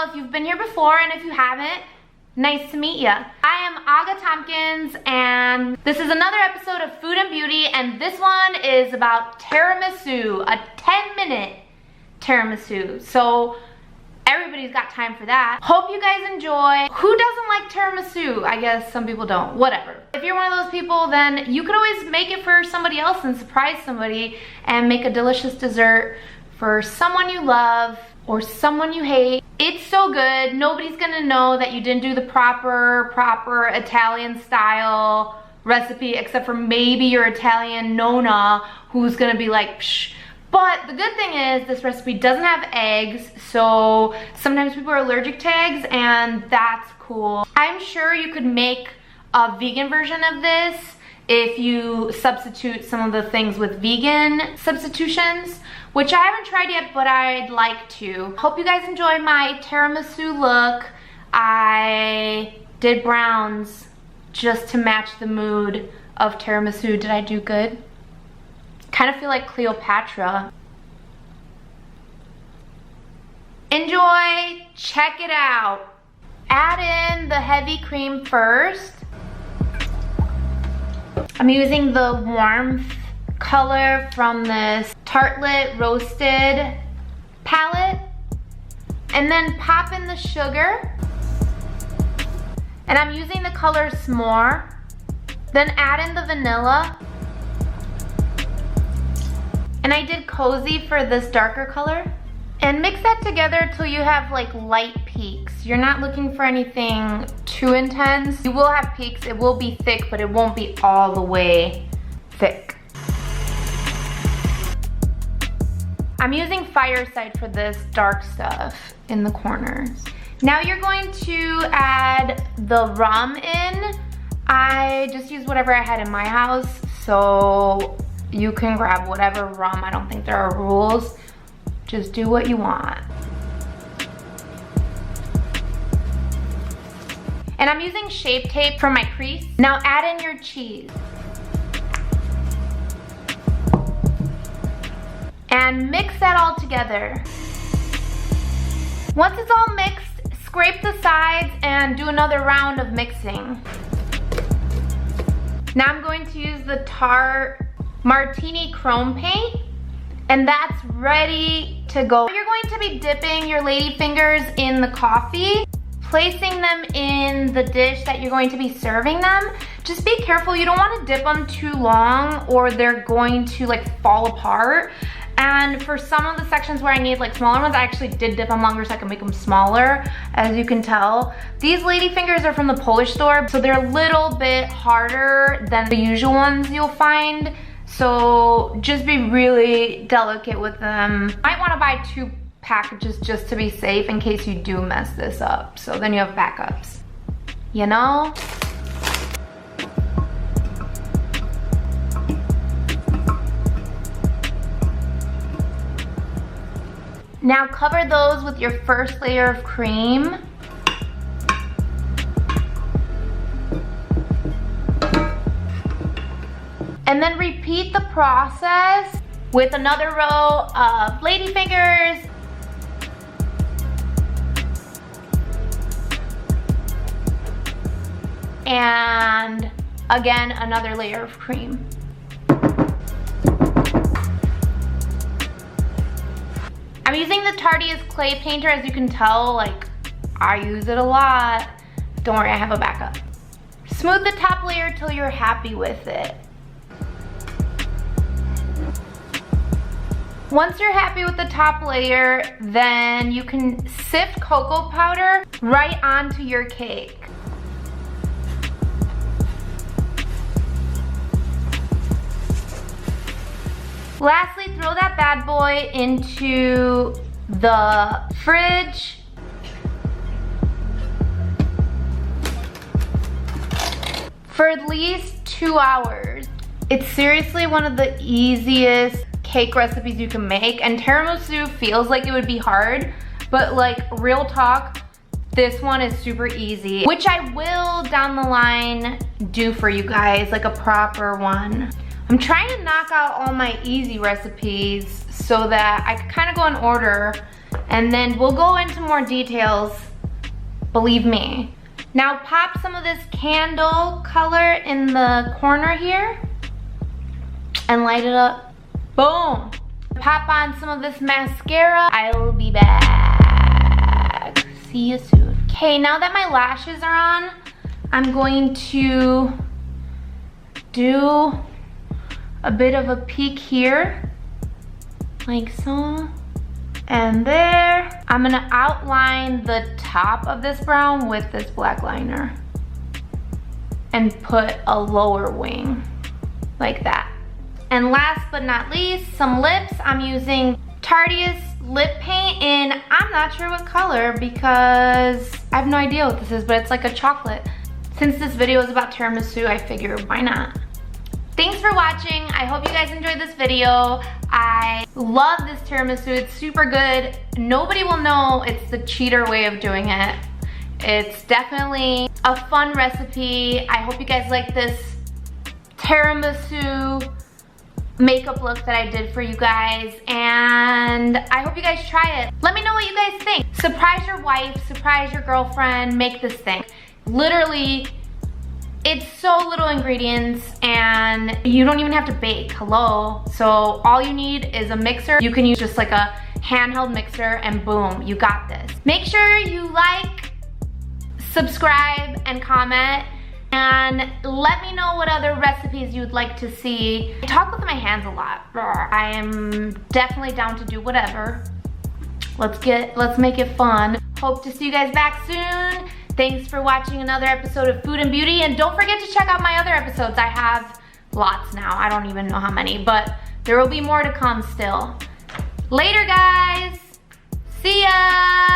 if you've been here before, and if you haven't, nice to meet ya. I am Aga Tompkins, and this is another episode of Food and Beauty, and this one is about tiramisu, a 10-minute tiramisu. So everybody's got time for that. Hope you guys enjoy. Who doesn't like tiramisu? I guess some people don't, whatever. If you're one of those people, then you could always make it for somebody else and surprise somebody and make a delicious dessert for someone you love or someone you hate. It's so good. Nobody's gonna know that you didn't do the proper Italian style recipe, except for maybe your Italian nonna, who's gonna be like, psh. But the good thing is this recipe doesn't have eggs, so sometimes people are allergic to eggs, and that's cool. I'm sure you could make a vegan version of this if you substitute some of the things with vegan substitutions, which I haven't tried yet, but I'd like to. Hope you guys enjoy my tiramisu look. I did browns just to match the mood of tiramisu. Did I do good? Kind of feel like Cleopatra. Enjoy, check it out. Add in the heavy cream first. I'm using the warmth color from this Tarte Roasted palette. And then pop in the sugar. And I'm using the color S'more. Then add in the vanilla. And I did Cozy for this darker color. And mix that together till you have like light peaks. You're not looking for anything too intense. You will have peaks, it will be thick, but it won't be all the way thick. I'm using Fireside for this dark stuff in the corners. Now you're going to add the rum in. I just used whatever I had in my house, so you can grab whatever rum. I don't think there are rules. Just do what you want. And I'm using Shape Tape for my crease. Now add in your cheese. And mix that all together. Once it's all mixed, scrape the sides and do another round of mixing. Now I'm going to use the Tarte Martini Chrome Paint, and that's ready to go. You're going to be dipping your Ladyfingers in the coffee, placing them in the dish that you're going to be serving them. Just be careful, you don't want to dip them too long or they're going to like fall apart. And for some of the sections where I need like smaller ones, I actually did dip them longer so I can make them smaller, as you can tell. These Ladyfingers are from the Polish store, so they're a little bit harder than the usual ones you'll find. So just be really delicate with them. Might want to buy 2 packages just to be safe in case you do mess this up. So then you have backups, you know? Now cover those with your first layer of cream. And then repeat the process with another row of Ladyfingers. And again, another layer of cream. I'm using the Tarte's clay painter, as you can tell, like I use it a lot. Don't worry, I have a backup. Smooth the top layer till you're happy with it. Once you're happy with the top layer, then you can sift cocoa powder right onto your cake. Lastly, throw that bad boy into the fridge. For at least 2 hours. It's seriously one of the easiest cake recipes you can make, and tiramisu feels like it would be hard, but like real talk, this one is super easy, which I will down the line do for you guys, like a proper one. I'm trying to knock out all my easy recipes so that I can kind of go in order And then we'll go into more details, believe me. Now pop some of this candle color in the corner here and light it up. Boom. Pop on some of this mascara. I will be back. See you soon. Okay, now that my lashes are on, I'm going to do a bit of a peek here, like so. And there, I'm gonna outline the top of this brown with this black liner and put a lower wing, like that. And last but not least, some lips. I'm using Tarte's lip paint in, I'm not sure what color because I have no idea what this is, but it's like a chocolate. Since this video is about tiramisu, I figured why not? Thanks for watching. I hope you guys enjoyed this video. I love this tiramisu. It's super good. Nobody will know it's the cheater way of doing it. It's definitely a fun recipe. I hope you guys like this tiramisu makeup look that I did for you guys, and I hope you guys try it. Let me know what you guys think. Surprise your wife, surprise your girlfriend, make this thing. Literally, it's so little ingredients and you don't even have to bake, hello. So all you need is a mixer. You can use just like a handheld mixer and boom, you got this. Make sure you like, subscribe, and comment. And let me know what other recipes you'd like to see. I talk with my hands a lot. I am definitely down to do whatever. Let's make it fun. Hope to see you guys back soon. Thanks for watching another episode of Food and Beauty, and don't forget to check out my other episodes. I have lots now. I don't even know how many, but there will be more to come still. Later, guys. See ya.